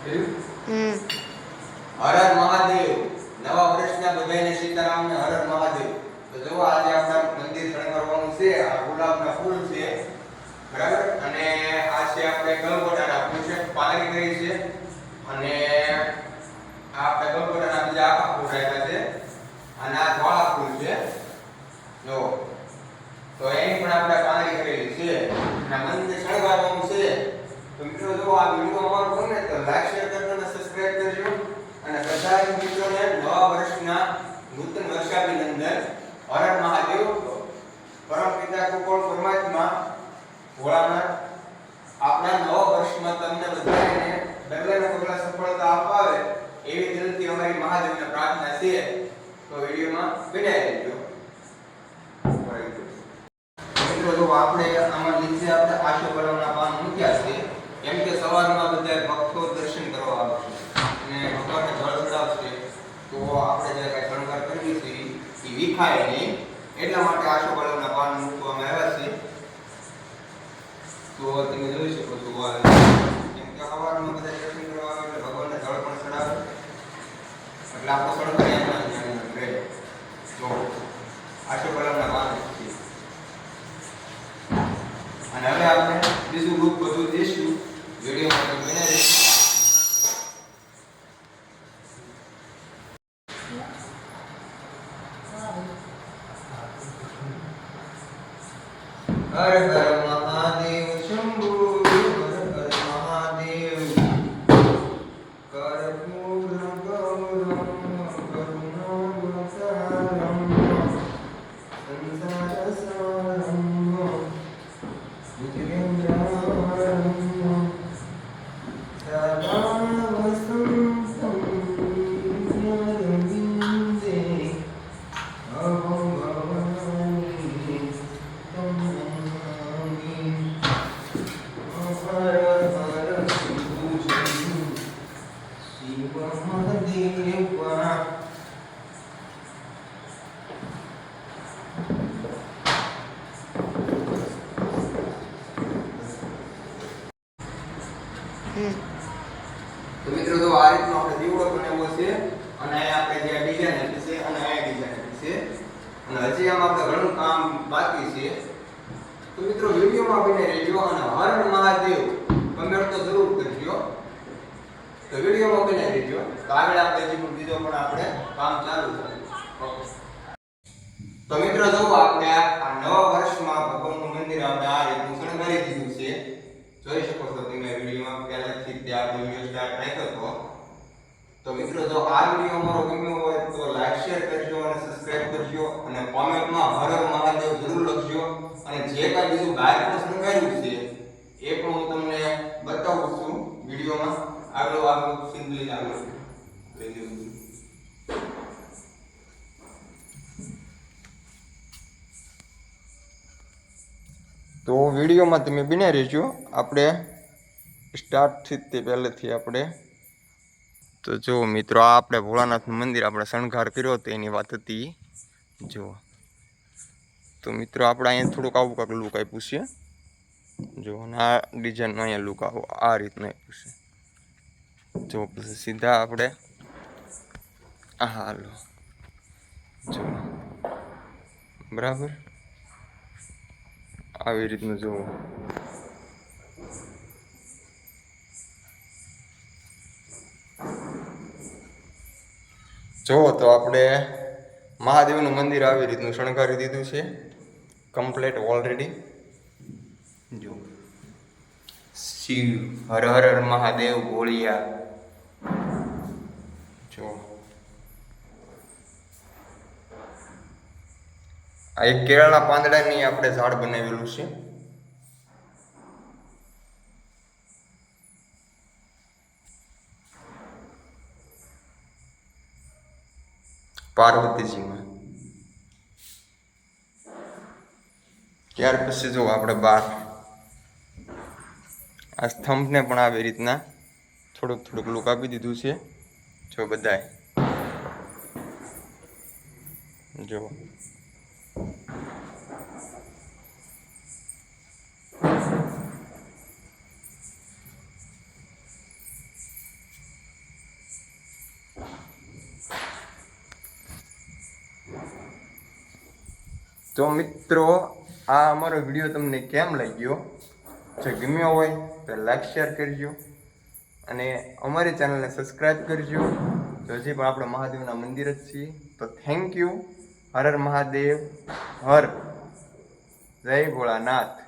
હમ. હર હર મહાદેવ. નવા વર્ષના બધાને સીતારામને હર હર મહાદેવ. તો જો આજે આપણા મંદિર શણગારવાનું છે. આ ગુલાબના ફૂલ છે, બરાબર. અને આ છે આપણે ગલગોટાના ફૂલ છે, પાલકી કરી છે. અને આ આપણે ગલગોટાના બીજા આખા ફૂલ રાખ્યા છે. અને આ ધોળા ફૂલ છે, જો. તો એની પણ આપણે પાલકી કરેલી છે. અને મંદિર શણગારવાનું છે. તો મિત્રો જો આ વિડિયો અમારો ગમે તો લાઈક શેર કરજો અને સબસ્ક્રાઇબ કરજો. અને બધા મિત્રોને નવા વર્ષના નૂતન વર્ષાભિનંદન. હર હર મહાદેવ. પરમ પિતા કૃપાળુ પરમાત્મા ભોળાનાથ આપણા નવા વર્ષમાં તમને બધાને ડગલે પગલા સફળતા અપાવે એવી દિલથી અમારી મહાદેવને પ્રાર્થના છે. તો વિડીયોમાં બન્યા રહેજો. મિત્રો જો આપણે આમાં નીચે આપણે આશોકરાના પાન મૂક્યા છે, કેમ કે સવારમાં બધા ભક્તો દર્શન કરવા આવે છે અને ભગવાનને જળ ચડાવશે. તો આપણે જે કાંઈ શણગાર કરીએ છીએ એ વિખાય નહીં, એટલા માટે આશોકરાના પાન મૂકવામાં આવ્યા છે. તો તમે જોઈ શકો છો, કેમ કે સવારમાં બધા દર્શન કરવા આવે એટલે ભગવાનને જળ પણ ચડાવે, એટલે આપણો શણગાર એમના રહે. જો આશોકરાના પાન છે. અને હવે આપણે બીજું રૂપ બધું દેશું. વિડીયોમાં બને રહેજો. હર હર મહાદેવ શંભુ. હર હર મહાદેવ. કર્પૂરમ ગૌરમ કરુણાવતારમ સંસારસારમ તો મિત્રો જો આ રીતનો આપણે દીવડો બનાવ્યો છે. અને આપણે જે ડિઝાઇન આપી છે અને આ ડિઝાઇન આપી છે. અને હજી આમાં આપણે ઘણું કામ બાકી છે. તો મિત્રો વિડીયોમાં બને રહેજો અને હર હર મહાદેવ કમેન્ટ તો જરૂર કરજો. તો વિડીયોમાં બને રહેજો. તો આગળ આપણે બીજો પણ આપણે કામ ચાલુ કરીશું. ઓકે. તો મિત્રો જો આપણે આ નવા વર્ષમાં ભગવાનનું મંદિર આપણે આ રીતનું શણગારી દીધું છે. જોઈ શકો છો તમે વિડીયોમાં પહેલાથી જ આ વિડીયો સ્ટાર્ટ રાખ્યો હતો. તો મિત્રો જો આ વિડીયો અમારો ગમ્યો હોય તો લાઈક શેર કરજો અને સબસ્ક્રાઇબ કરજો અને કોમેન્ટમાં હર હર મહાદેવ જરૂર લખજો. અને જે કાંઈ બીજું બહાર પણ શણગાર્યું છે એ પણ હું તમને બતાવું છું વિડીયોમાં. આગળ સિમ્પલી આગળ લઈ જઉં છું. તો વિડીયોમાં તમે બન્યા રહેજો. આપણે સ્ટાર્ટથી તે પહેલેથી આપણે તો જો મિત્રો આ આપણે ભોળાનાથનું મંદિર આપણે શણગાર કર્યો હતો એની વાત હતી. જો તો મિત્રો આપણે અહીંયા થોડુંક આવું કાંક લુક આપ્યું છે. જો અને આ ડિઝાઇનનો અહીંયા લુક આવો આ રીતનું આપ્યું છે. જો પછી સીધા આપણે હાલો જો બરાબર આવી રીતનું જુઓ. જો તો આપણે મહાદેવનું મંદિર આવી રીતનું શણગારી દીધું છે, કમ્પ્લીટ ઓલરેડી. જો શિવ હર હર હર મહાદેવ બોલિયા. જો આ એક કેળાના પાંદડાની આપણે ઝાડ બનાવેલું છે. પાર્વતીજીમાં. ત્યાર પછી જો આપણે બાર આ સ્તંભને પણ આવી રીતના થોડુંક લુક આપી દીધું છે. જો બધાય જો તો મિત્રો આ અમારો વિડીયો તમને કેમ લાગ્યો? જો ગમ્યો હોય તો લાઈક શેર કરજો અને અમારી ચેનલને સબસ્ક્રાઈબ કરજો. તો હજી પણ આપણે મહાદેવના મંદિર જ છીએ. તો થેન્ક યુ. હર હર મહાદેવ. હર જય ભોળાનાથ.